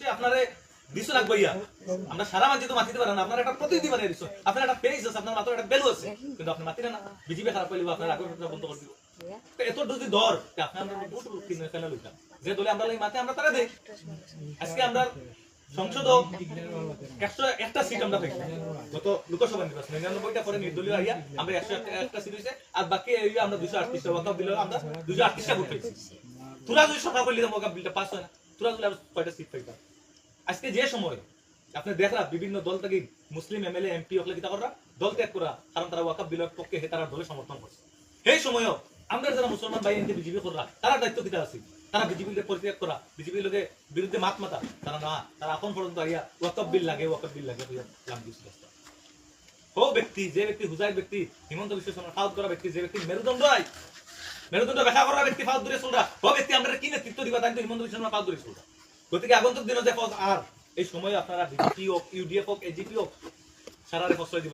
আপনারে 200 লাখ ভাইয়া আমরা সারা মাঝে তো মাতিতে পারেন না, আপনার একটা প্রতিনিধি বানিয়ে দিচ্ছ, আপনার একটা পেজ আছে, আপনার মাত্র একটা ভ্যালু আছে, কিন্তু আপনি মাতিলেন না। বিজেপি খারাপ হইলে আপনার আগে বন্ধ করে দিব। এত যদি দর আপনি আমরা বহুত কিনে ফেলে লইতাম, যে দলে আমরা মাতে আমরা তারা দেই। আজকে আমরা সংসদ 101টা সিট আমরা পাইছি গত লোকসভা নির্বাচন, 99টা পরে নির্দলীয় আইয়া আমরা 101টা সিট হইছে, আর বাকি আমরা 238টা ওয়াকফ বিল আমরা 238টা ভোট পেয়েছি। তোরা যদি সভা করলি ওয়াকফ বিলটা পাস হয় না, তোরা যদি কয়টা সিট পাইতাম। আজকে যে সময় আপনি দেখরা বিভিন্ন দল থেকে মুসলিম এমএলএ এমপি হলে কিতা করা দল ত্যাগ করা, কারণ তারা ওয়াকফ বিলের পক্ষে তারা দলে সমর্থন করছে। এই সময়ও আমরা যারা মুসলমান ভাই এনকে বিজেপি করা তারা দায়িত্ব কিতা আছে, তারা বিজেপিকে পরিত্যাগ করা, বিজেপির লোকের বিরুদ্ধে মাত মাতা, তারা না, তারা এখন পর্যন্ত আইয়া ওয়াকফ বিল লাগে লাম দিছিল। ও ব্যক্তি, যে ব্যক্তি হুজাইর ব্যক্তি, হিমন্ত বিশ্ব শর্মা ফাউদ করা ব্যক্তি, যে ব্যক্তি মেরুদণ্ড ব্যাখ্যা করা ব্যক্তি ফাউদ দূরে চলরা, ও ব্যক্তি আমরা কি নেতৃত্ব দিবা, তাই তো হিমন্ত বিশ্ব শর্মা ফাউদ দূরে চলরা। গতিকে আগন্তুক দিনে যে আর এই সময় আপনারা বিজেপি হোক, ইউডিএফ হোক, এজিপি হোক, সারারে প্রশ্রয় দিব।